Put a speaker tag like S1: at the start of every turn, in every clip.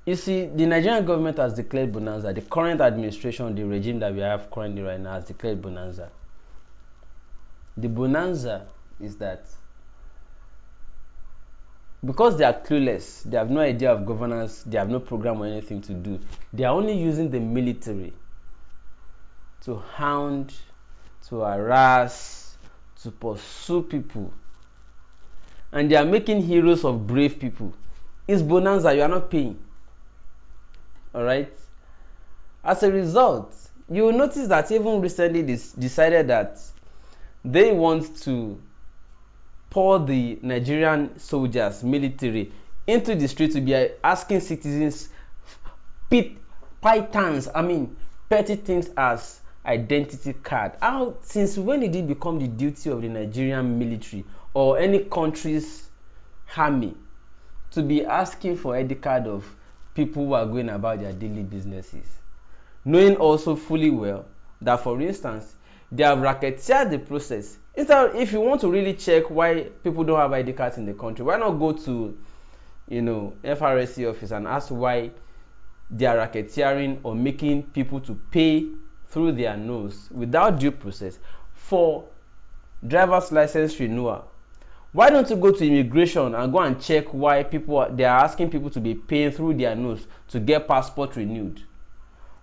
S1: You see, the Nigerian government has declared bonanza. The current administration, the regime that we have currently right now, has declared bonanza. The bonanza is that because they are clueless, they have no idea of governance, they have no program or anything to do, they are only using the military to hound, to harass, to pursue people, and they are making heroes of brave people. It's bonanza, you are not paying. Alright? As a result, you will notice that even recently they decided that they want to pour the Nigerian soldiers, military, into the street to be asking citizens petty things as identity card. How, since when did it become the duty of the Nigerian military or any country's army to be asking for ID card of people who are going about their daily businesses, knowing also fully well that, for instance, they have racketeered the process? Instead, if you want to really check why people don't have ID cards in the country, why not go to, FRSC office and ask why they are racketeering or making people to pay through their nose without due process for driver's license renewal? Why don't you go to immigration and go and check why they are asking people to be paying through their nose to get passport renewed?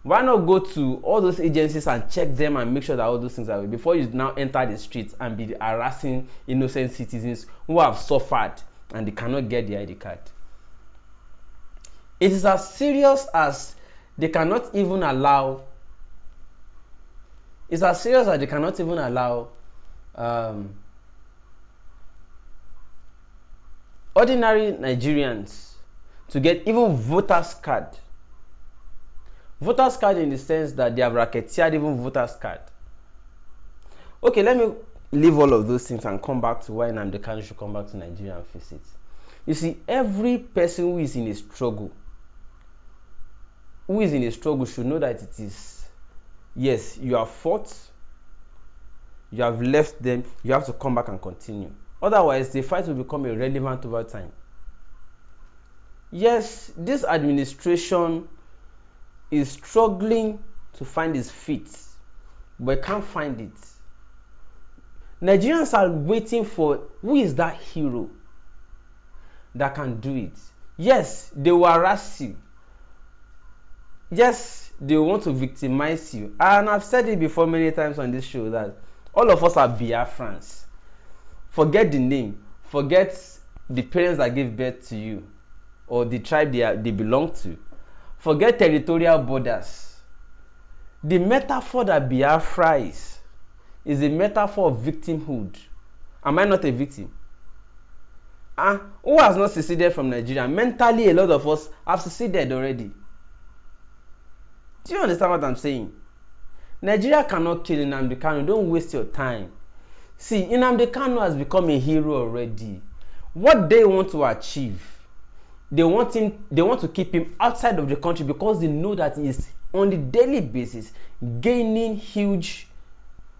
S1: Why not go to all those agencies and check them and make sure that all those things are before you now enter the streets and be harassing innocent citizens who have suffered and they cannot get the ID card? It is as serious as they cannot even allow. It's as serious as they cannot even allow ordinary Nigerians to get even voters card. Voters card in the sense that they have racketeered even voters card. Okay, let me leave all of those things and come back to why Nnamdi Kanu should come back to Nigeria and face it. You see, every person who is in a struggle should know that it is, yes, you have fought, you have left them, you have to come back and continue. Otherwise, the fight will become irrelevant over time. Yes, this administration is struggling to find its feet, but can't find it. Nigerians are waiting for who is that hero that can do it. Yes, they will harass you. Yes, they want to victimize you. And I've said it before many times on this show that all of us are Biafrans. Forget the name. Forget the parents that gave birth to you or the tribe they belong to. Forget territorial borders. The metaphor that Biafra is a metaphor of victimhood. Am I not a victim? Who has not seceded from Nigeria? Mentally, a lot of us have seceded already. Do you understand what I'm saying? Nigeria cannot kill Nnamdi Kanu. Don't waste your time. See, Nnamdi Kanu has become a hero already. What they want to achieve, they want to keep him outside of the country because they know that he is on the daily basis gaining huge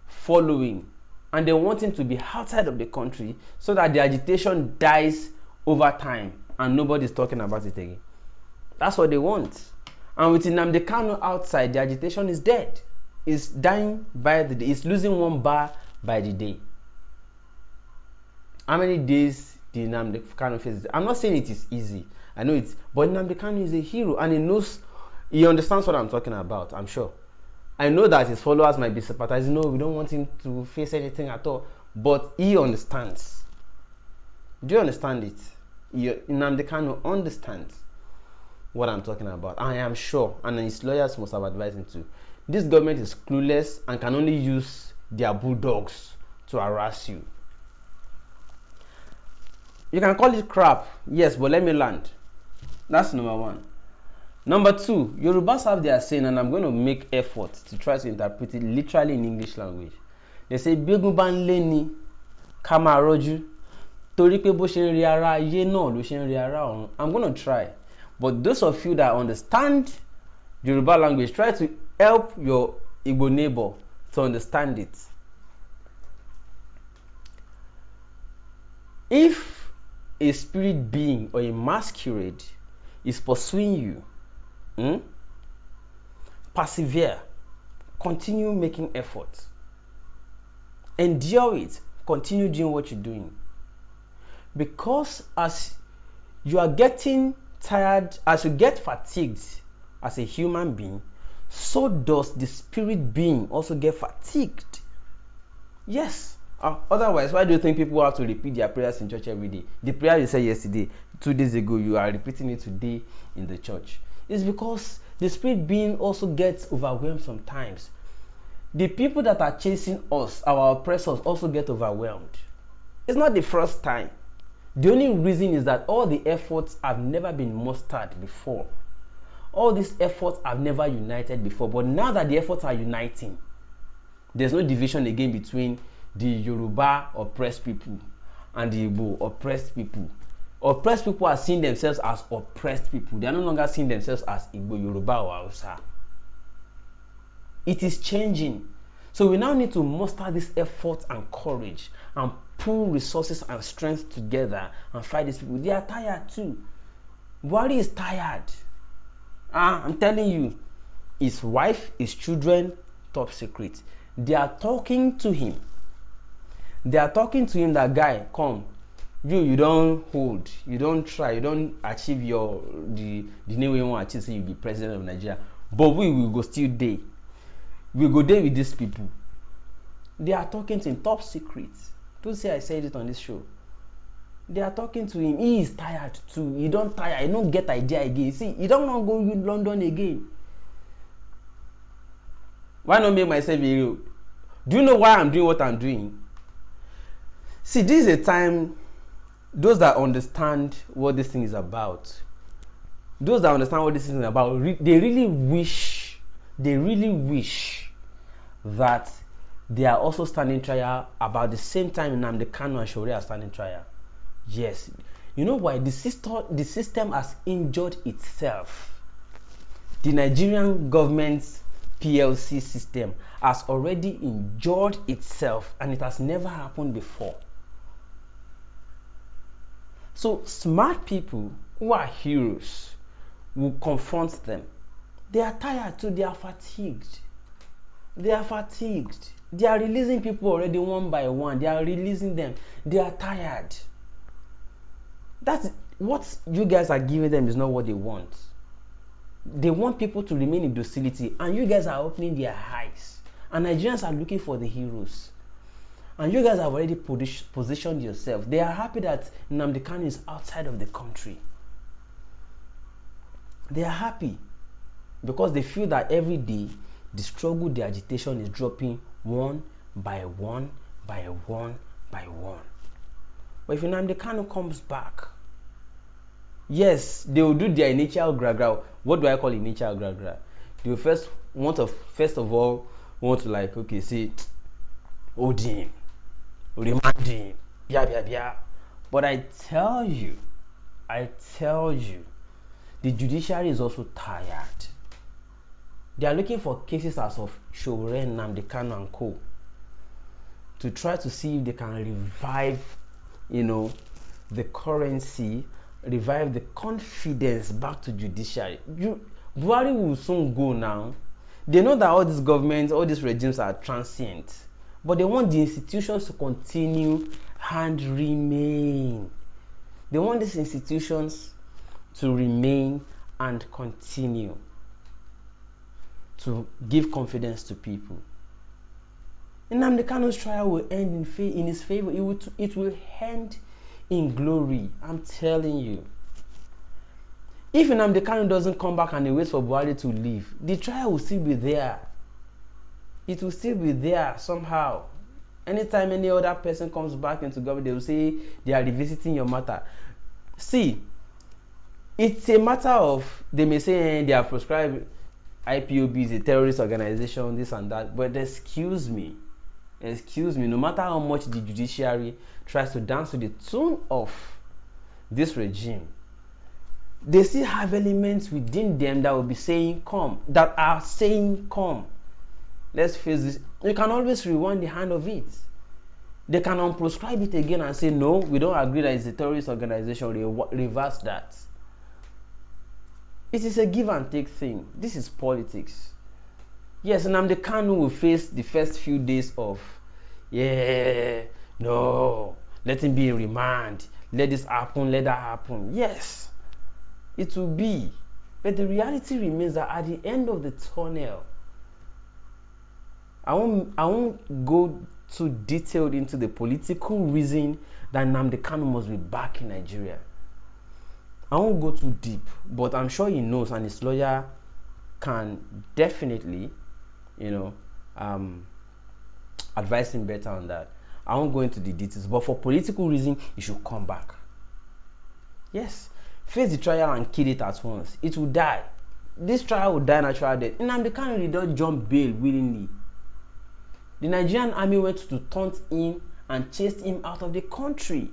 S1: following, and they want him to be outside of the country so that the agitation dies over time and nobody's talking about it again. That's what they want. And with Nnamdi Kanu outside, the agitation is dead. It's dying by the day. It's losing one bar by the day. How many days did Nnamdi Kanu face? I'm not saying it is easy. I know it's, but Nnamdi Kanu is a hero and he understands what I'm talking about, I'm sure. I know that his followers might be sympathizing. No, we don't want him to face anything at all. But he understands. Do you understand it? Nnamdi Kanu understands what I'm talking about. I am sure, and his lawyers must have advised him to. This government is clueless and can only use their bulldogs to harass you. You can call it crap, yes, but let me land. That's number one. Number two, Yorubas have their saying, and I'm going to make effort to try to interpret it literally in English language. They say, "Begun ban le ni kama roju, tori pe bo se n ri ara aye na lo se n ri ara orun." I'm going to try. But those of you that understand Yoruba language, try to help your Igbo neighbor to understand it. If a spirit being or a masquerade is pursuing you Hmm? Persevere. Continue making effort. Endure it. Continue doing what you're doing. Because as you are getting tired, as you get fatigued as a human being, so does the spirit being also get fatigued. Yes. Otherwise, why do you think people have to repeat their prayers in church every day? The prayer you said yesterday, 2 days ago, you are repeating it today in the church. It's because the spirit being also gets overwhelmed sometimes. The people that are chasing us, our oppressors, also get overwhelmed. It's not the first time. The only reason is that all the efforts have never been mustered before. All these efforts have never united before. But now that the efforts are uniting, there's no division again between the Yoruba oppressed people and the Igbo oppressed people. Oppressed people are seeing themselves as oppressed people. They are no longer seeing themselves as Igbo, Yoruba, or Hausa. It is changing. So we now need to muster this effort and courage and pull resources and strength together and fight these people. They are tired too. Buhari is tired. I'm telling you, his wife, his children, top secret. They are talking to him. They are talking to him that, guy, come. You don't hold, you don't try, you don't achieve the name we want to achieve, so you be president of Nigeria. But we will go still day. We go there with these people. They are talking to him, top secret. Don't say I said it on this show. They are talking to him. He is tired too. He don't tire. He don't get idea again. See, he don't want to go to London again. Why not make myself a hero? Do you know why I'm doing what I'm doing? See, this is a time, those that understand what this thing is about, those that understand what this thing is about, they really wish that they are also standing trial about the same time Nnamdi Kanu and Shauri are standing trial. Yes. You know why? The system has injured itself. The Nigerian government's PLC system has already injured itself, and it has never happened before. So smart people who are heroes will confront them. They are tired too. They are fatigued. They are fatigued. They are releasing people already one by one. They are releasing them. They are tired. That's what you guys are giving them is not what they want. They want people to remain in docility, and you guys are opening their eyes. And Nigerians are looking for the heroes. And you guys have already positioned yourself. They are happy that Nnamdi Kanu is outside of the country. They are happy because they feel that every day the struggle, the agitation is dropping one by one by one by one. But if Nnamdi Kanu comes back, yes, they will do their initial gra-gra. What do I call initial gra-gra? They will first of all want to, like, okay, say, hold him, remand him, yeah. But I tell you, the judiciary is also tired. They are looking for cases as of Shauri, Nnamdi Kanu and co. to try to see if they can revive, the currency, revive the confidence back to judiciary. Buhari will soon go now. They know that all these governments, all these regimes are transient, but they want the institutions to continue and remain. They want these institutions to remain and continue to give confidence to people. Nnamdi Kanu's trial will end in his favor. It will end in glory. I'm telling you. If Nnamdi Kanu doesn't come back and he waits for Buhari to leave, the trial will still be there. It will still be there somehow. Anytime any other person comes back into government, they will say they are revisiting your matter. See, it's a matter of, they may say they are proscribed, IPOB is a terrorist organization, this and that, but excuse me, no matter how much the judiciary tries to dance to the tune of this regime, they still have elements within them that will be saying come, let's face this. You can always rewind the hand of it. They can unprescribe it again and say no, we don't agree that it's a terrorist organization, reverse that. It is a give and take thing. This is politics. Yes, Nnamdi Kanu will face the first few days of, no, let him be in remand, let this happen, let that happen. Yes, it will be. But the reality remains that at the end of the tunnel, I won't go too detailed into the political reason that Nnamdi Kanu must be back in Nigeria. I won't go too deep, but I'm sure he knows, and his lawyer can definitely, advise him better on that. I won't go into the details, but for political reason, he should come back. Yes, face the trial and kill it at once. It will die. This trial will die natural death. Nnamdi Kanu did not jump bail willingly. The Nigerian army went to taunt him and chased him out of the country.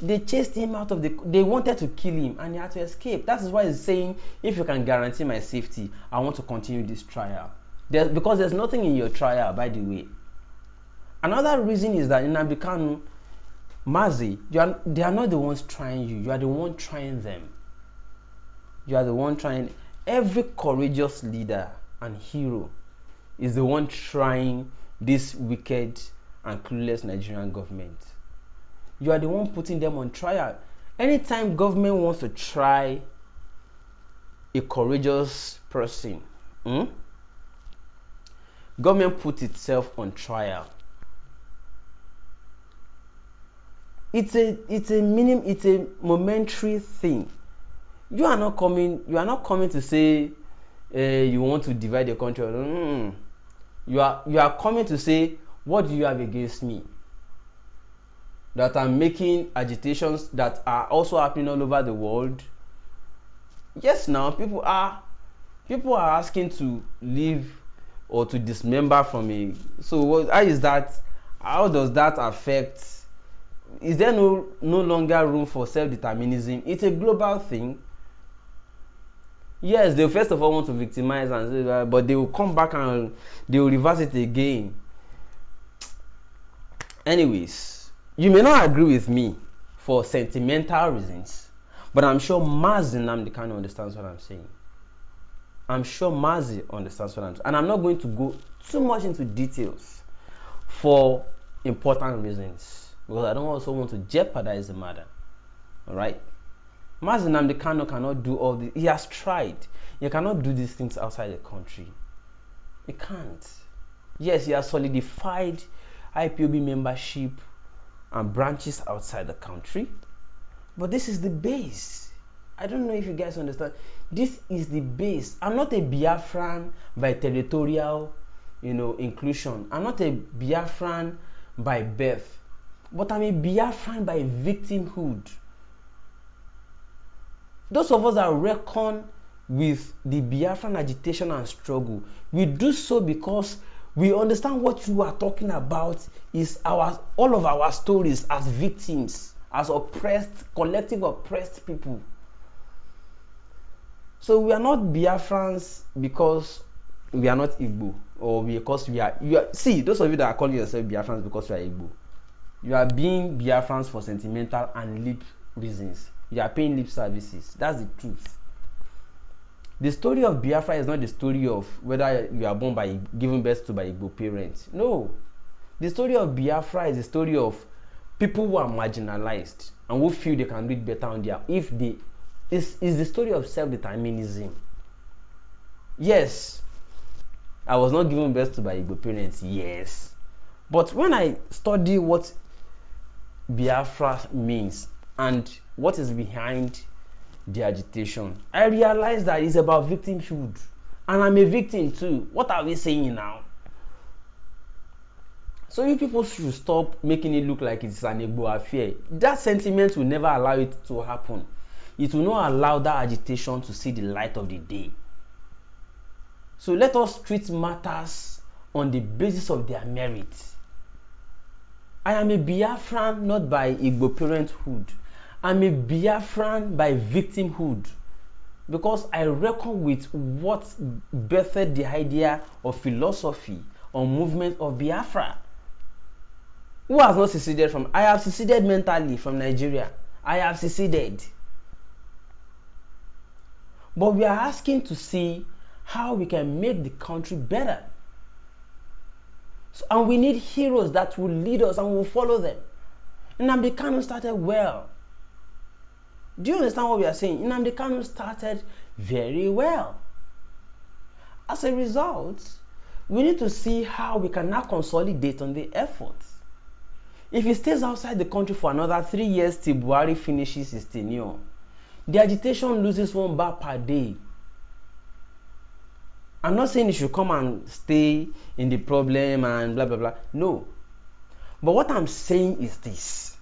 S1: They chased him out of they wanted to kill him and he had to escape. That is why he's saying, if you can guarantee my safety, I want to continue this trial. Because there's nothing in your trial, by the way. Another reason is that Nnamdi Kanu, Mazi, they are not the ones trying you. You are the one trying them. You are the one trying. Every courageous leader and hero is the one trying this wicked and clueless Nigerian government. You are the one putting them on trial. Anytime government wants to try a courageous person, government puts itself on trial. It's a momentary thing. You are not coming to say you want to divide the country. You are coming to say, what do you have against me? That I'm making agitations that are also happening all over the world. Yes, now people are asking to leave or to dismember from me. So how does that affect? Is there no longer room for self-determinism? It's a global thing. Yes, they first of all want to victimize, but they will come back and they will reverse it again. Anyways, you may not agree with me for sentimental reasons, but I'm sure Mazi Nnamdi Kanu understands what I'm saying. I'm sure Mazi understands what I'm saying. And I'm not going to go too much into details for important reasons, because I don't also want to jeopardize the matter. Alright? Mazi Nnamdi Kanu cannot do all this. He has tried. He cannot do these things outside the country. He can't. Yes, he has solidified IPOB membership and branches outside the country, but this is the base. I don't know if you guys understand. This is the base. I'm not a Biafran by territorial, inclusion. I'm not a Biafran by birth, but I'm a Biafran by victimhood. Those of us that reckon with the Biafran agitation and struggle, we do so because we understand what you are talking about is all of our stories as victims, as collective oppressed people. So we are not Biafrans because we are not Igbo, or because you are. See, those of you that are calling yourself Biafrans because you are Igbo, you are being Biafrans for sentimental and lip reasons. You are paying lip services. That's the truth. The story of Biafra is not the story of whether you are given birth to by Igbo parents. No. The story of Biafra is the story of people who are marginalized and who feel they can read better on their is the story of self-determinism. Yes, I was not given birth to by Igbo parents, yes. But when I study what Biafra means and what is behind the agitation, I realized that it's about victimhood, and I'm a victim too. What are we saying now? So you people should stop making it look like it's an Igbo affair. That sentiment will never allow it to happen. It will not allow that agitation to see the light of the day. So let us treat matters on the basis of their merit. I am a Biafran not by Igbo parenthood. I'm a Biafran by victimhood, because I reckon with what birthed the idea of philosophy or movement of Biafra. Who has not seceded from? I have seceded mentally from Nigeria. I have seceded. but we are asking to see how we can make the country better. So, and we need heroes that will lead us and we will follow them. Nnamdi Kanu started well. Do you understand what we are saying? Nnamdi Kanu started very well. As a result, we need to see how we can now consolidate on the efforts. If he stays outside the country for another 3 years till Buhari finishes his tenure, the agitation loses 1 bar per day. I'm not saying he should come and stay in the problem and blah blah blah. No. But what I'm saying is this.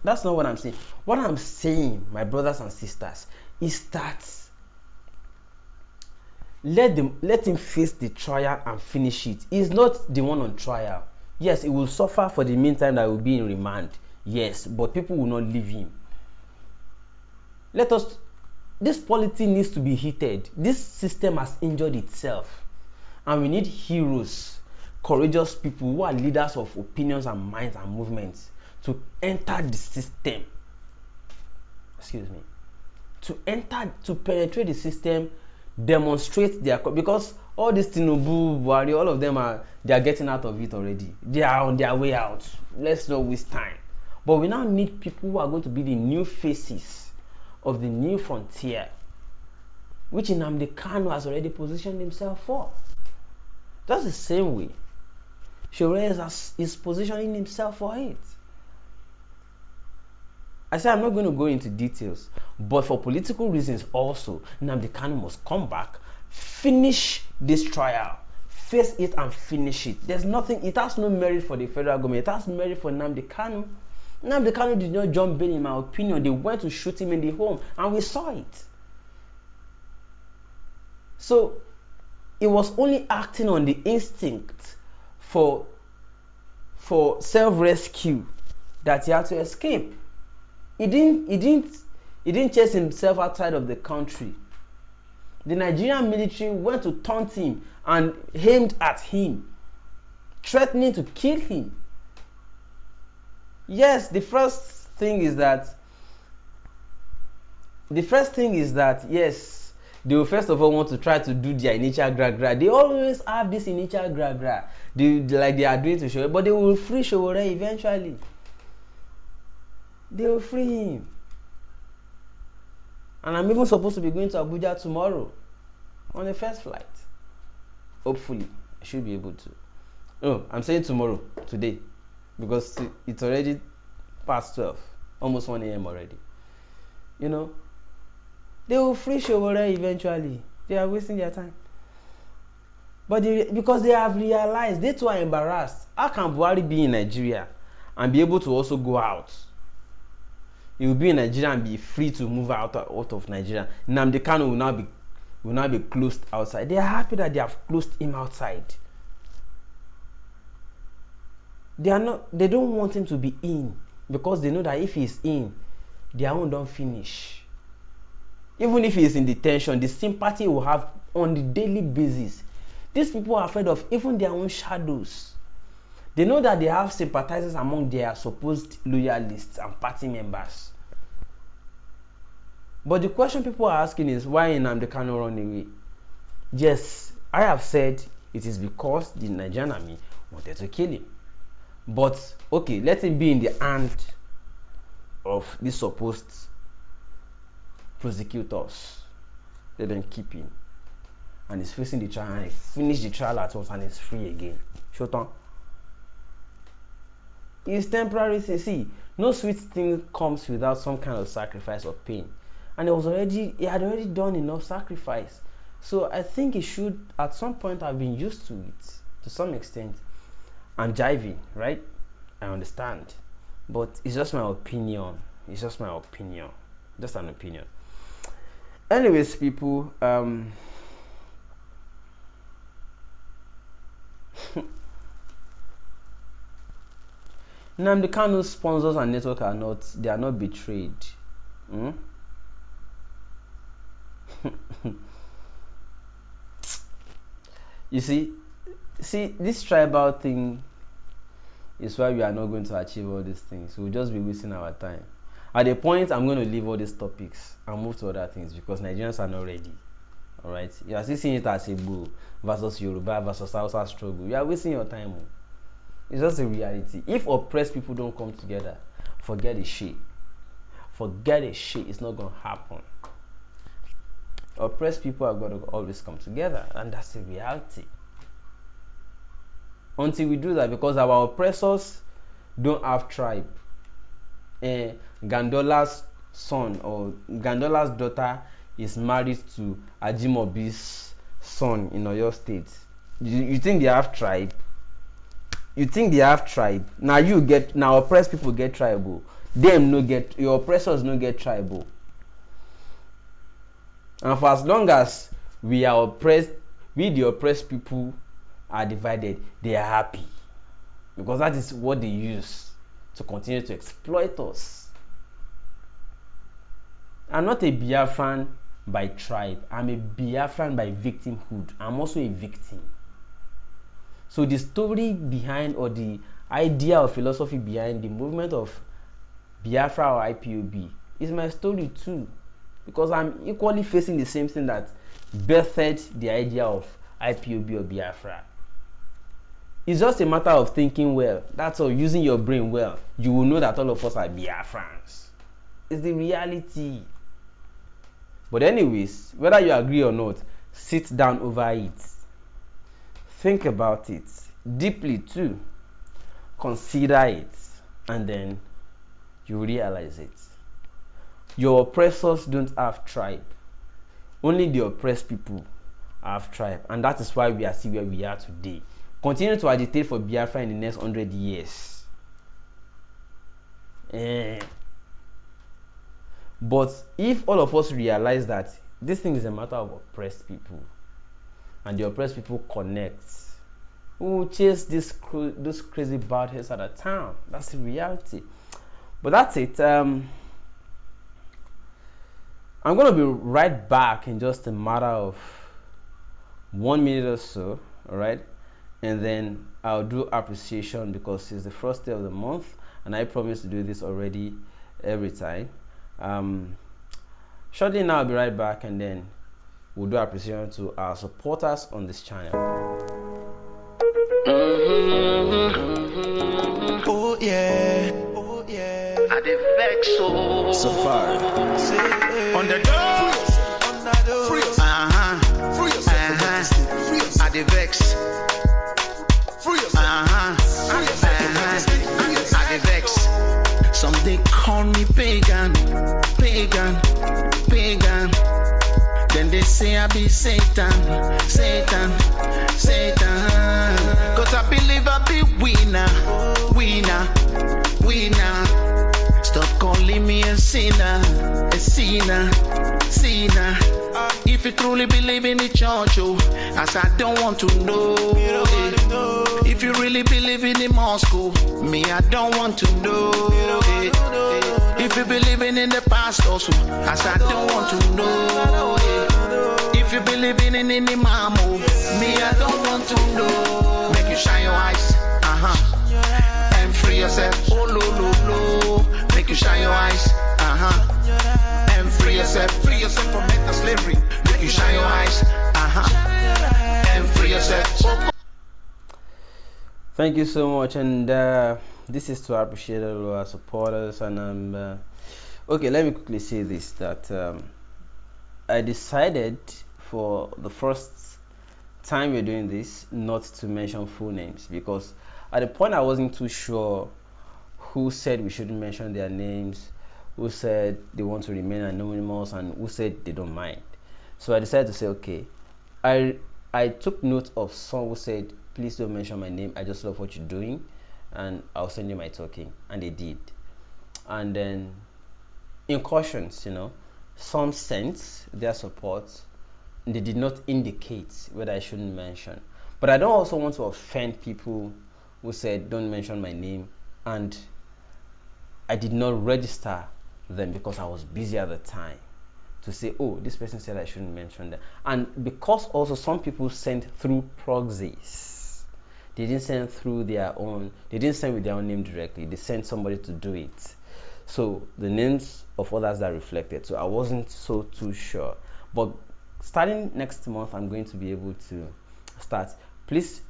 S1: That's not what I'm saying. What I'm saying, my brothers and sisters, is that let him face the trial and finish it. He's not the one on trial. Yes, he will suffer for the meantime that he will be in remand. Yes, but people will not leave him. This polity needs to be heated. This system has injured itself. And we need heroes, courageous people who are leaders of opinions and minds and movements to enter the system. To penetrate the system, demonstrate their, because all this Tinubu, Buhari, all of them they are getting out of it already. They are on their way out. Let's not waste time. But we now need people who are going to be the new faces of the new frontier, which Nnamdi Kanu has already positioned himself for. That's the same way Showore is positioning himself for it. I say I'm not going to go into details, but for political reasons also, Nnamdi Kanu must come back, finish this trial, face it and finish it. There's nothing, it has no merit for the federal government, it has merit for Nnamdi Kanu. Nnamdi Kanu did not jump bail, in my opinion. They went to shoot him in the home and we saw it. So he was only acting on the instinct for self-rescue that he had to escape. He didn't chase himself outside of the country. The Nigerian military went to taunt him and aimed at him, threatening to kill him. Yes, the first thing is that yes, they will first of all want to try to do their initial gra. They always have this initial gra. Like they are doing to Showore, but they will free Showore eventually. They will free him. And I'm even supposed to be going to Abuja tomorrow on the first flight. Hopefully, I should be able to. No, I'm saying tomorrow, today, because it's already past 12, almost 1 a.m. already. You know, they will free Showore eventually. They are wasting their time. But because they have realized, they too are embarrassed. How can Buhari be in Nigeria and be able to also go out? He will be in Nigeria and be free to move out of Nigeria. Nnamdi Kanu will now be closed outside. They are happy that they have closed him outside. They don't want him to be in, because they know that if he's in, their own don't finish. Even if he's in detention, the sympathy will have on the daily basis. These people are afraid of even their own shadows. They know that they have sympathizers among their supposed loyalists and party members. But the question people are asking is, why Nnamdi Kanu run away? Yes, I have said it is because the Nigerian army wanted to kill him. But okay, let him be in the hand of these supposed prosecutors. Let them keep him. And he's facing the trial, and he finished the trial at once and he's free again. Shotan. It's temporary. See, no sweet thing comes without some kind of sacrifice or pain. And he had already done enough sacrifice. So I think he should at some point have been used to it to some extent. And jiving, right? I understand. But it's just my opinion. It's just my opinion. Just an opinion. Anyways, people, Nnamdi Kanu's sponsors and network are not betrayed. You see, this tribal thing is why we are not going to achieve all these things. We'll just be wasting our time. At the point, I'm going to leave all these topics and move to other things because Nigerians are not ready. All right, you are still seeing it as a bull versus Yoruba versus Hausa struggle. You are wasting your time. It's just a reality. If oppressed people don't come together, forget the shit. Forget the shit. It's not gonna happen. Oppressed people are gonna always come together, and that's the reality. Until we do that, because our oppressors don't have tribe. Gandola's son or Gandola's daughter is married to Ajimobi's son in Oyo State. You think they have tribe? You think they have tribe? Now oppressed people get tribal. Them no get, your oppressors no get tribal. And for as long as we are oppressed, we the oppressed people are divided, they are happy. Because that is what they use to continue to exploit us. I'm not a Biafran by tribe. I'm a Biafran by victimhood. I'm also a victim. So the story behind, or the idea or philosophy behind the movement of Biafra or IPOB is my story too. Because I'm equally facing the same thing that birthed the idea of IPOB or Biafra. It's just a matter of thinking well. That's all, using your brain well. You will know that all of us are Biafrans. It's the reality. But anyways, whether you agree or not, sit down over it. Think about it deeply too. Consider it, and then you realize it. Your oppressors don't have tribe. Only the oppressed people have tribe, and that is why we are still where we are today. Continue to agitate for Biafra in the next 100 years. But if all of us realize that this thing is a matter of oppressed people, and the oppressed people connect, we will chase those crazy bad heads out of town. That's the reality. But that's it. I'm going to be right back in just a matter of 1 minute or so. All right. And then I'll do appreciation because it's the first day of the month, and I promise to do this already every time. Shortly now, I'll be right back, and then we'll do appreciation to our supporters on this channel.
S2: Oh yeah, I dey vex so far. On the door, free yourself, I dey vex. I dey vex. Some they call me pagan. Then they say I be Satan. Cause I believe I be winner. Stop calling me a sinner. If you truly believe in the church, as I don't want to know. If you really believe in the mosque, me I don't want to know. If you believe in the pastors, as I don't want to know. If you believe in the imam, me I don't want to know. Make you shine your eyes, and free yourself. Oh lo. Make you shine your eyes, and free yourself from mental slavery. Make you shine your eyes, and free yourself.
S1: Thank you so much, and this is to appreciate all our supporters. And okay, let me quickly say this, that I decided for the first time we're doing this not to mention full names, because at the point I wasn't too sure who said we shouldn't mention their names, who said they want to remain anonymous, and who said they don't mind. So I decided to say, okay, I took note of some who said, please don't mention my name, I just love what you're doing, and I'll send you my token, and they did. And then in cautions, some sent their support. They did not indicate whether I shouldn't mention, but I don't also want to offend people who said don't mention my name, and I did not register them because I was busy at the time to say, oh, this person said I shouldn't mention them. And because also some people sent through proxies, they didn't send through their own, they didn't send with their own name directly, they sent somebody to do it. So the names of others that reflected. So I wasn't so too sure. But starting next month, I'm going to be able to start. Please,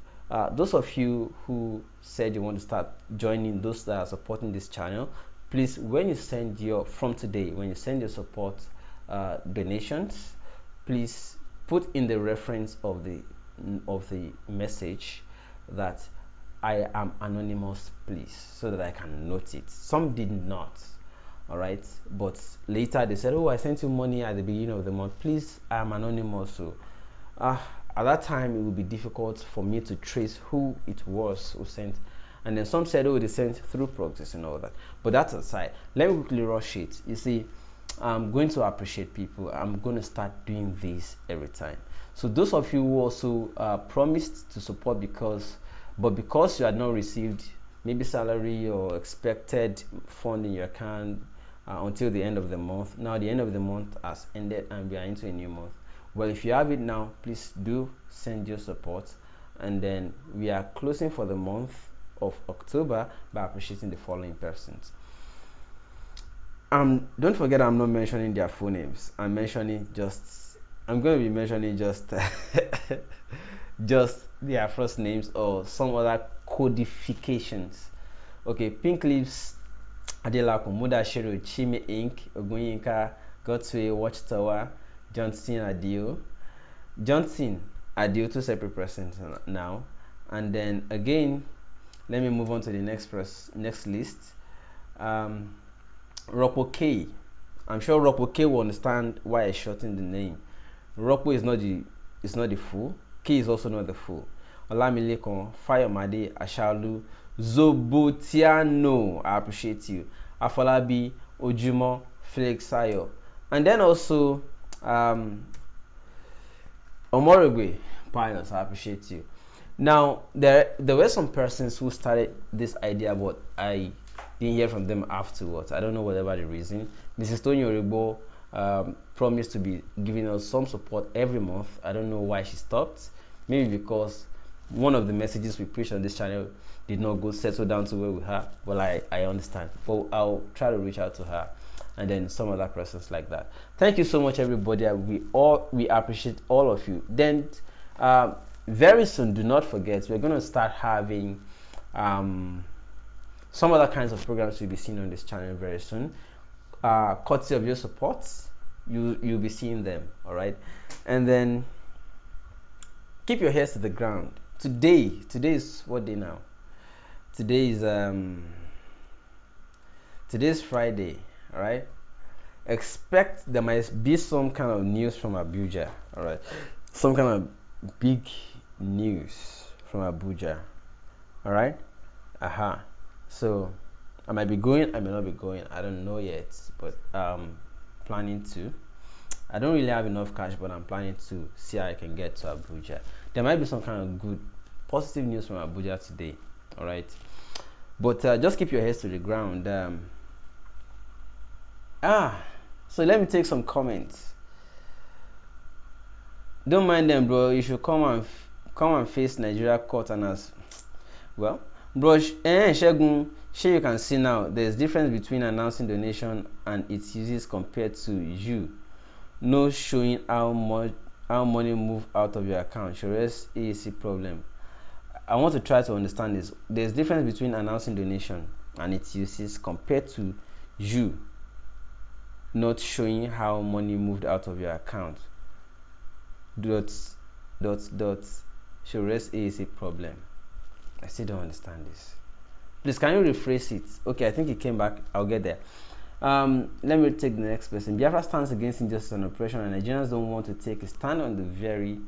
S1: those of you who said you want to start joining, those that are supporting this channel, please, when you send your, from today, when you send your support donations, please put in the reference of the message that I am anonymous, please, so that I can note it. Some did not, all right, but later they said, oh, I sent you money at the beginning of the month, please, I am anonymous. So at that time it would be difficult for me to trace who it was who sent. And then some said, oh, they sent through proxies and all that. But that's aside, let me quickly rush it. You see, I'm going to appreciate people. I'm going to start doing this every time. So those of you who also promised to support because you had not received maybe salary or expected fund in your account until the end of the month. Now the end of the month has ended and we are into a new month. Well, if you have it now, please do send your support. And then we are closing for the month of October by appreciating the following persons. Don't forget, I'm not mentioning their full names. I'm going to be mentioning just just their first names or some other codifications. Okay, Pink Lips, Adelako, Muda Shiro, Chime Inc., Ogunyinka, Godway, Watchtower, Johnson Adio, two separate persons now. And then again, let me move on to the next list. Ropo K. I'm sure Ropo K will understand why I shortened the name. Ropo is not the full. K is also not the full. Olamilekon, Fayomade, Ashalu, Zobotiano, I appreciate you. Afolabi, Ojumo, Felix Sayo. And then also Omorogwe, Pius, I appreciate you. Now there were some persons who started this idea, but I didn't hear from them afterwards. I don't know whatever the reason. Mrs. Tony Oribo promised to be giving us some support every month. I don't know why she stopped. Maybe because one of the messages we preach on this channel did not go settle down to where we are. Well, I understand. But I'll try to reach out to her, and then some other persons like that. Thank you so much, everybody. We appreciate all of you. Then very soon, do not forget, we're going to start having some other kinds of programs you'll be seeing on this channel very soon. Courtesy of your support, you'll be seeing them. All right, and then keep your heads to the ground. Today is what day now? Today's Friday. All right, expect there might be some kind of news from Abuja. All right, some kind of big news from Abuja. All right, so I might be going, I may not be going, I don't know yet, but planning to. I don't really have enough cash, but I'm planning to see how I can get to Abuja. There might be some kind of good positive news from Abuja today. All right, but just keep your heads to the ground. So let me take some comments. Don't mind them, bro. You should come and face Nigeria court and ask. Well, bro, Shegun, you can see now there's difference between announcing donation and its uses compared to you no showing how money move out of your account. Shores AAC problem. I want to try to understand this. There's difference between announcing donation and its uses compared to you not showing how money moved out of your account. Shores AAC problem. I still don't understand this. Please, can you rephrase it? Okay, I think it came back. I'll get there. Let me take the next person. Biafra stands against injustice and oppression, and Nigerians don't want to take a stand on the very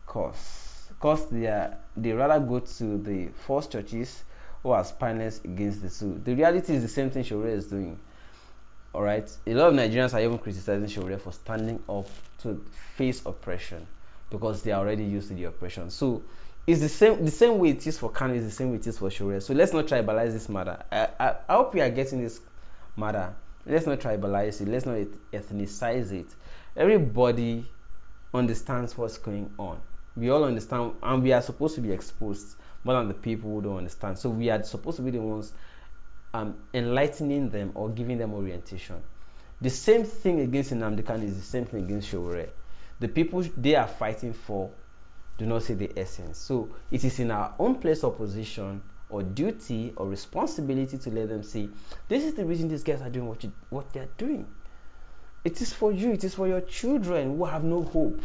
S1: cause. Because they rather go to the false churches who are spineless against the two. The reality is the same thing Shore is doing. Alright? A lot of Nigerians are even criticizing Shore for standing up to face oppression because they are already used to the oppression. So it's the same way it is for Kanu, is the same way it is for Shore. So let's not tribalize this matter. I hope we are getting this matter. Let's not tribalize it. Let's not ethnicize it. Everybody understands what's going on. We all understand, and we are supposed to be exposed more than the people who don't understand. So we are supposed to be the ones enlightening them or giving them orientation. The same thing against Nnamdi Kanu is the same thing against Sowore. The people they are fighting for do not see the essence. So it is in our own place of position or duty or responsibility to let them see this is the reason these guys are doing what they're doing. It is for you, it is for your children who have no hope.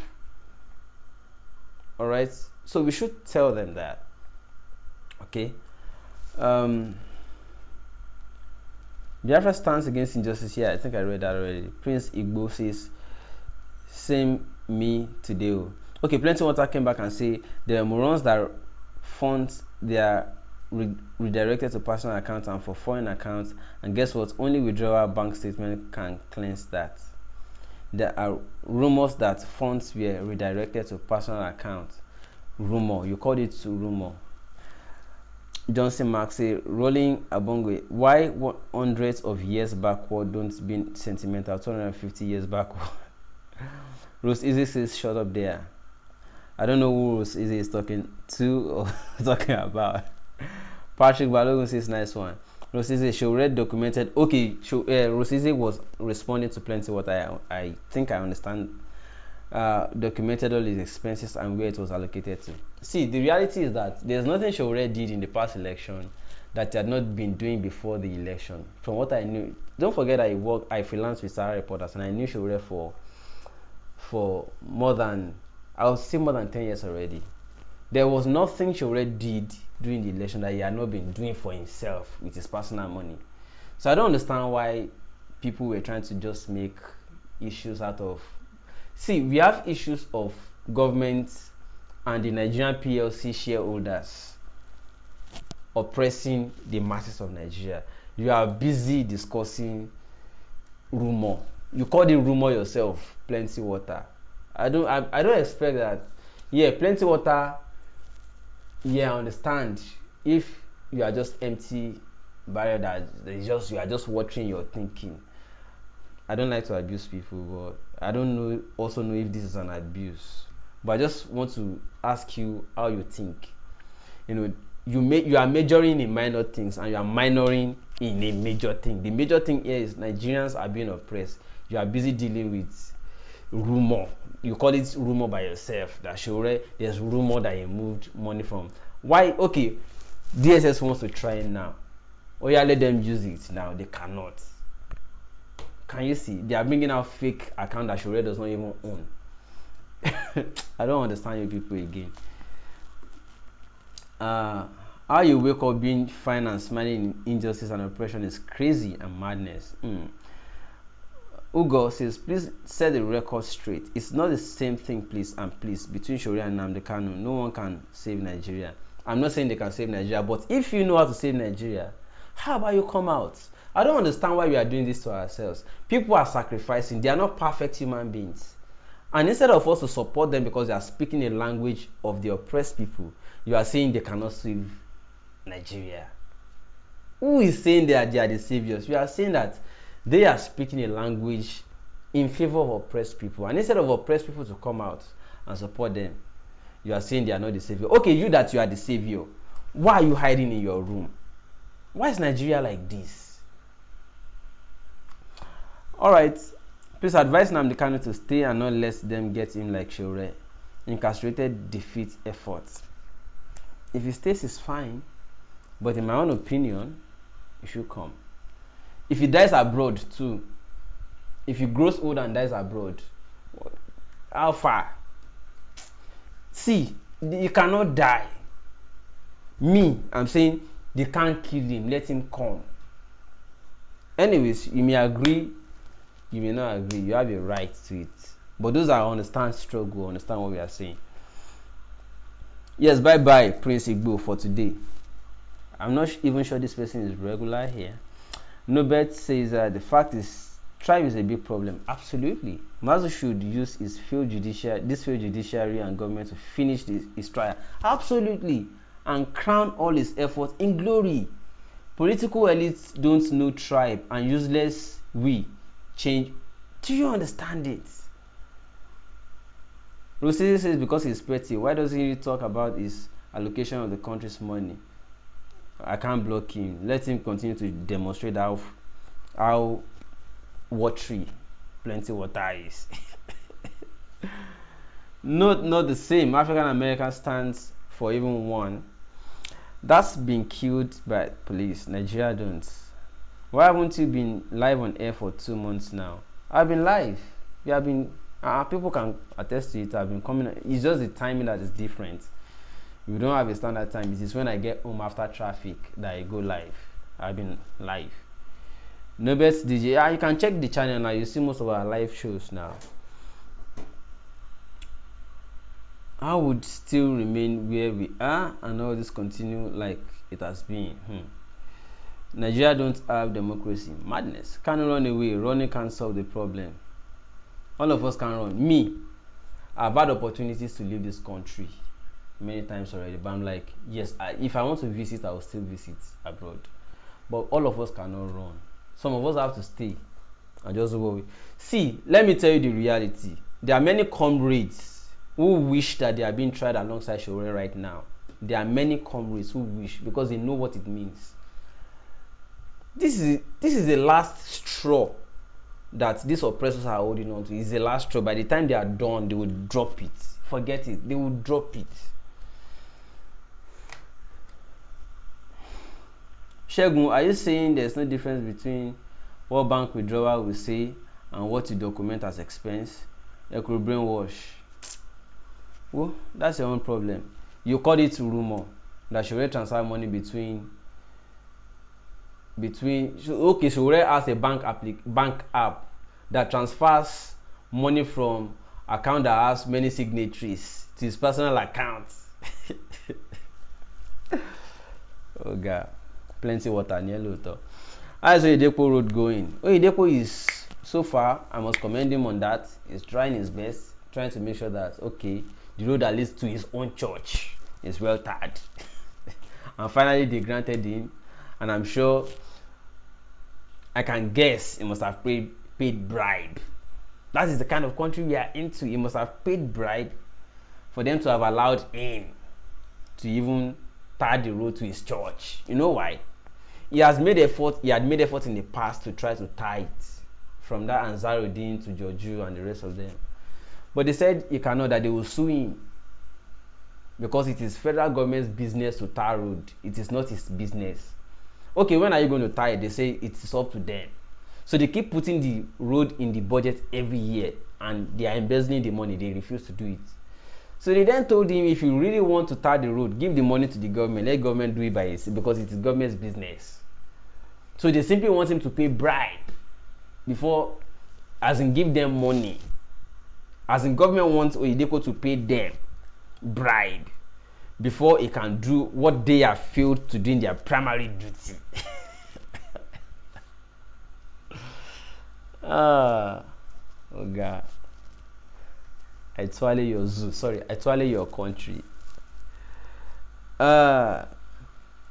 S1: Alright? So we should tell them that. Okay? Biafra stands against injustice. Yeah, I think I read that already. Prince Igbo says, same me today. Okay, Plenty Water came back and say there are morons that funds they are redirected to personal accounts and for foreign accounts, and guess what? Only withdrawal bank statement can cleanse that. There are rumors that funds were redirected to personal accounts. Rumor, you called it rumor. Johnson Mark say rolling abongwe. Why hundreds of years backward don't be sentimental? 250 years backward. Rose Easy says shut up there. I don't know who Rose Easy is talking to or talking about. Patrick Balogun says nice one. Rose Easy Sowore documented. Okay, Rose Easy was responding to Plenty Water. I think I understand. Documented all his expenses and where it was allocated to. See, the reality is that there's nothing Sowore did in the past election that he had not been doing before the election. From what I knew, don't forget I freelanced with Sahara Reporters and I knew Sowore for more than, I would say more than 10 years already. There was nothing Sowore did during the election that he had not been doing for himself with his personal money. So I don't understand why people were trying to just make issues out of. See, we have issues of government and the Nigerian PLC shareholders oppressing the masses of Nigeria. You are busy discussing rumor. You call it rumor yourself, Plenty Water. I don't expect that. Yeah, Plenty Water. Yeah, I understand. If you are just empty barrier that you are just watching your thinking. I don't like to abuse people, but I don't also know if this is an abuse. But I just want to ask you how you think. You are majoring in minor things and you are minoring in a major thing. The major thing here is Nigerians are being oppressed. You are busy dealing with rumor. You call it rumor by yourself. That Sowore, there's rumor that he moved money from. Why? Okay, DSS wants to try it now. Oh yeah, let them use it now. They cannot. Can you see? They are bringing out fake account that Sowore does not even own. I don't understand you people again. How you wake up being fine and smiling in injustice and oppression is crazy and madness. Ugo says, please set the record straight. It's not the same thing, please, and please, between Sowore and Nnamdi Kanu. No one can save Nigeria. I'm not saying they can save Nigeria, but if you know how to save Nigeria, how about you come out? I don't understand why we are doing this to ourselves. People are sacrificing. They are not perfect human beings. And instead of us to support them because they are speaking a language of the oppressed people, you are saying they cannot save Nigeria. Who is saying that they are the saviors? You are saying that they are speaking a language in favor of oppressed people. And instead of oppressed people to come out and support them, you are saying they are not the savior. Okay, you that you are the savior. Why are you hiding in your room? Why is Nigeria like this? Alright, please advise Nnamdi Kanu to stay and not let them get him like Sowore. Incarcerated defeat efforts. If he stays, it's fine. But in my own opinion, he should come. If he dies abroad too, if he grows old and dies abroad, how far? See, he cannot die. I'm saying they can't kill him, let him come. Anyways, you may agree, you may not agree, you have a right to it. But those are understand struggle, understand what we are saying. Yes, bye Prince Igbo for today. I'm not even sure this person is regular here. Nobet says the fact is tribe is a big problem. Absolutely. Mazu should use his failed judiciary and government to finish his trial. Absolutely. And crown all his efforts in glory. Political elites don't know tribe and useless we change. Do you understand it? Rossi says because he's petty, why doesn't he talk about his allocation of the country's money? I can't block him. Let him continue to demonstrate how watery plenty water is. Not the same. African American stands for even one. That's been killed by police. Nigeria don't. Why haven't you been live on air for 2 months now? I've been live. You have been. People can attest to it. I've been coming. It's just the timing that is different. We don't have a standard time. It is when I get home after traffic that I go live. I've been live. No best DJ. You can check the channel now. You see most of our live shows now. I would still remain where we are and all this continue like it has been. Nigeria don't have democracy. Madness. Can't run away. Running can't solve the problem. All of us can run. Me, I've had opportunities to leave this country many times already, but I'm like, yes, if I want to visit, I will still visit abroad. But all of us cannot run. Some of us have to stay and just worry. See, let me tell you the reality. There are many comrades who wish that they are being tried alongside Shore right now. There are many comrades who wish, because they know what it means. This is the last straw that these oppressors are holding on to. It's the last straw. By the time they are done, they will drop it. Forget it. They will drop it. Shegun, are you saying there's no difference between what bank withdrawal will say and what you document as expense? You could brainwash. Well, that's your own problem. You call it rumor that Shore transfer money between okay, Shore has a bank app that transfers money from account that has many signatories to his personal account. Oh God, plenty water near Luto. How's Oyedepo road going? Oyedepo is, so far, I must commend him on that. He's trying his best, trying to make sure that, okay, the road that leads to his own church is well tarred. And finally they granted him, and I'm sure, I can guess, he must have paid bribe. That is the kind of country we are into. He must have paid bribe for them to have allowed him to even tar the road to his church. You know why? He had made effort in the past to try to tie it, from that Ansarudeen to Georgiou and the rest of them. But they said he cannot, that they will sue him, because it is federal government's business to tar road. It is not his business. Okay, when are you going to tie it? They say it is up to them. So they keep putting the road in the budget every year, and they are embezzling the money. They refuse to do it. So they then told him, if you really want to tar the road, give the money to the government. Let government do it by itself, because it is government's business. So they simply want him to pay bribe before, as in give them money. As in government wants Oyedepo to pay them bribe before he can do what they have failed to do in their primary duty. Oh God. I swallow your zoo. Sorry, I swallow your country. Let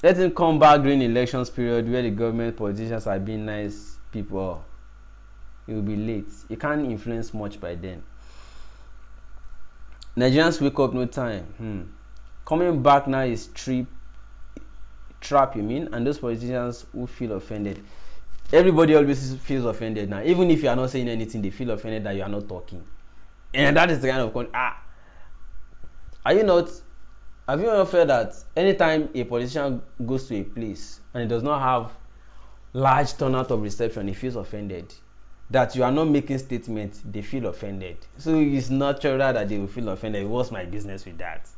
S1: him come back during elections period where the government politicians are being nice people. It will be late. You can't influence much by then. Nigerians wake up no time. Coming back now is trap, you mean? And those politicians who feel offended. Everybody always feels offended now. Even if you are not saying anything, they feel offended that you are not talking. And that is the kind of have you not felt that anytime a politician goes to a place and it does not have large turnout of reception, he feels offended? That you are not making statements, they feel offended. So it's natural that they will feel offended. What's my business with that?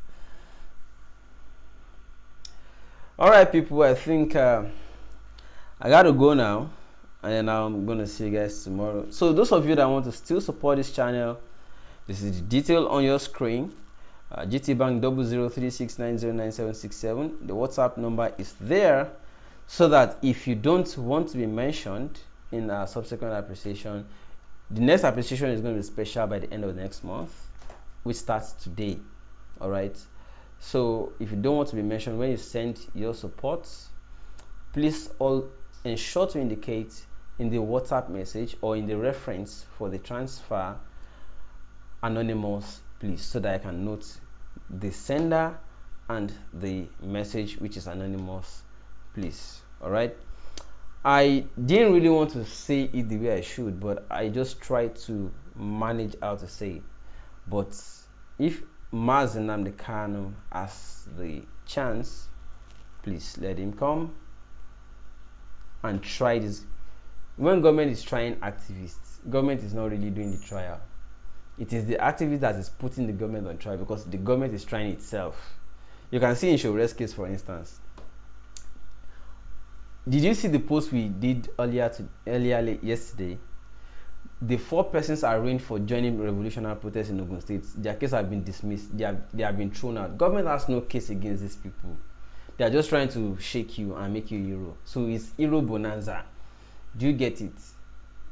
S1: Alright people, I think I gotta go now, and then I'm gonna see you guys tomorrow. So those of you that want to still support this channel, this is the detail on your screen. GT Bank 0036909767. The WhatsApp number is there, so that if you don't want to be mentioned in a subsequent appreciation, the next appreciation is going to be special by the end of the next month, which starts today. All right, so if you don't want to be mentioned when you send your support, please all ensure to indicate in the WhatsApp message or in the reference for the transfer anonymous, please, so that I can note the sender and the message which is anonymous please. All right. I didn't really want to say it the way I should, but I just tried to manage how to say it. But if Nnamdi Kanu has the chance, please let him come and try this. When government is trying activists, government is not really doing the trial. It is the activist that is putting the government on trial because the government is trying itself. You can see in Shore's case, for instance. Did you see the post we did earlier yesterday? The 4 persons arraigned for joining revolutionary protests in Ogun State, their case have been dismissed. They have been thrown out. Government has no case against these people. They are just trying to shake you and make you hero. So it's hero bonanza. Do you get it?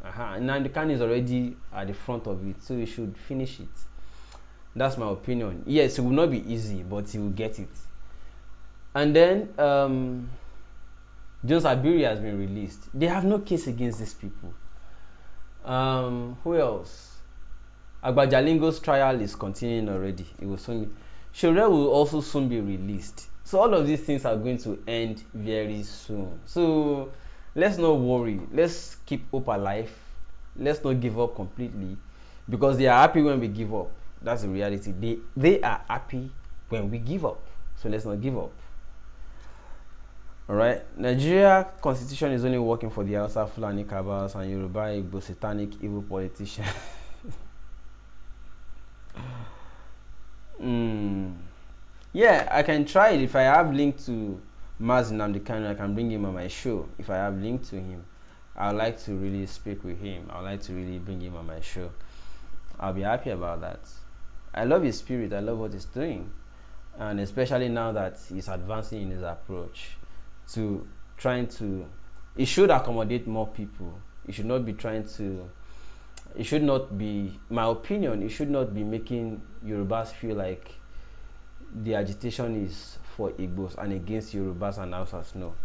S1: Now the can is already at the front of it, so you should finish it. That's my opinion. Yes, it will not be easy, but he will get it. And then Jones Abiri has been released. They have no case against these people. Who else? Agbajalingo's trial is continuing already. It will soon be. Shore will also soon be released. So all of these things are going to end very soon. So let's not worry. Let's keep hope alive. Let's not give up completely, because they are happy when we give up. That's the reality. They are happy when we give up. So let's not give up. Alright, Nigeria constitution is only working for the Hausa, Fulani, Kabas, and Yoruba Igbo satanic evil politicians. Yeah, I can try it. If I have link to Nnamdi Kanu, I can bring him on my show. If I have link to him, I would like to really speak with him. I would like to really bring him on my show. I'll be happy about that. I love his spirit. I love what he's doing, and especially now that he's advancing in his approach to trying to, it should accommodate more people. It should not be trying to, it should not be, my opinion, it should not be making Yorubas feel like the agitation is for Igbos and against Yorubas and Hausas. No,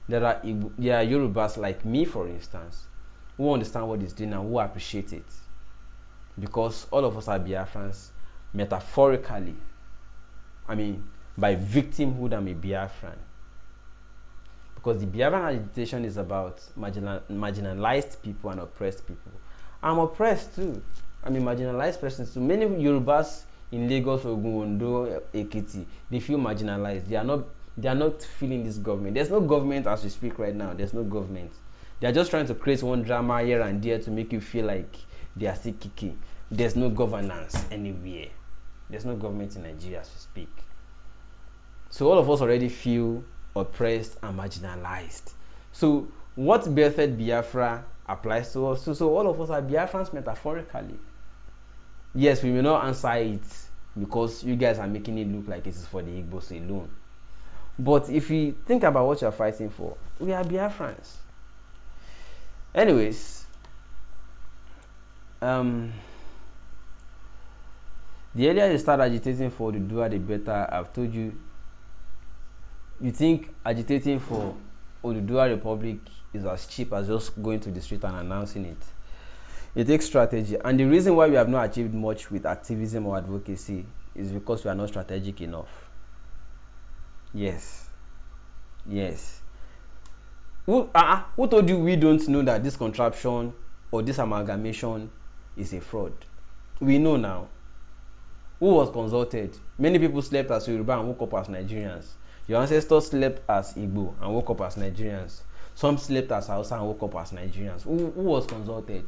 S1: there are Yorubas like me, for instance, who understand what he's doing and who appreciate it, because all of us are Biafrans. Metaphorically, I mean, by victimhood, I'm a Biafran. Because the Biafran agitation is about marginalized people and oppressed people. I'm oppressed too. I'm a marginalized person too. Many Yorubas in Lagos, Ogun, Ondo, Ekiti, they feel marginalized. They are not feeling this government. There's no government as we speak right now. There's no government. They are just trying to create one drama here and there to make you feel like they are still kicking. There's no governance anywhere. There's no government in Nigeria as we speak. So all of us already feel oppressed and marginalized. So what birthed Biafra applies to us. So all of us are Biafrans metaphorically. Yes, we may not answer it because you guys are making it look like it is for the Igbos alone. But if you think about what you're fighting for, we are Biafrans. Anyways, the earlier you start agitating for the Odùduwà, the better. I've told you. You think agitating for Odùduwà Republic is as cheap as just going to the street and announcing it. It takes strategy, and the reason why we have not achieved much with activism or advocacy is because we are not strategic enough. Yes. Who told you we don't know that this contraption or this amalgamation is a fraud? We know now. Who was consulted? Many people slept as Yoruba and woke up as Nigerians. Your ancestors slept as Igbo and woke up as Nigerians. Some slept as Hausa and woke up as Nigerians. Who was consulted?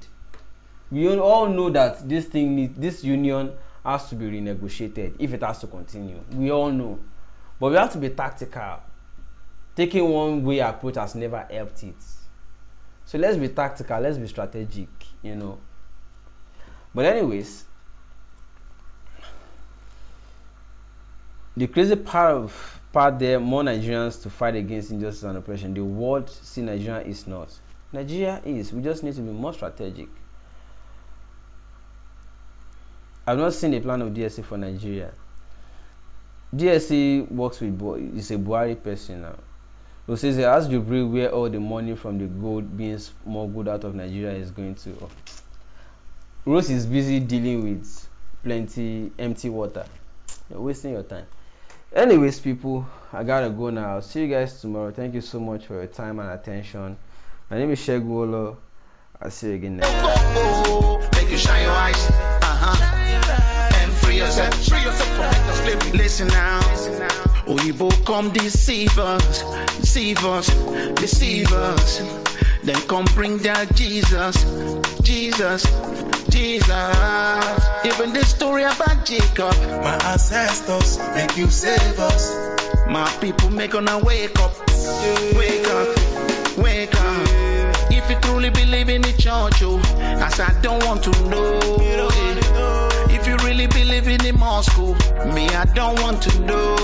S1: We all know that this union has to be renegotiated if it has to continue. We all know. But we have to be tactical. Taking one way approach has never helped it. So let's be tactical, let's be strategic, But anyways, the crazy part there, more Nigerians to fight against injustice and oppression. The world see Nigeria is not. Nigeria is. We just need to be more strategic. I've not seen a plan of DSC for Nigeria. DSC works with it's a Buhari person now. Who says as you bring where all the money from the gold being smuggled out of Nigeria is going to. Rose is busy dealing with plenty empty water. You're wasting your time. Anyways, people, I gotta go now. I'll see you guys tomorrow. Thank you so much for your time and attention. My name is Shegwolo. I'll see you again next time.
S2: Make you shine your eyes, and free yourself from mental slavery. Listen now, Oyibo come deceive us, then come bring that Jesus. Even the story about Jacob,
S3: My ancestors make you save us.
S2: my people make gonna wake up. If you truly believe in the church, oh, as I don't want to know. If you really believe in the mosque, oh, me I don't want to know.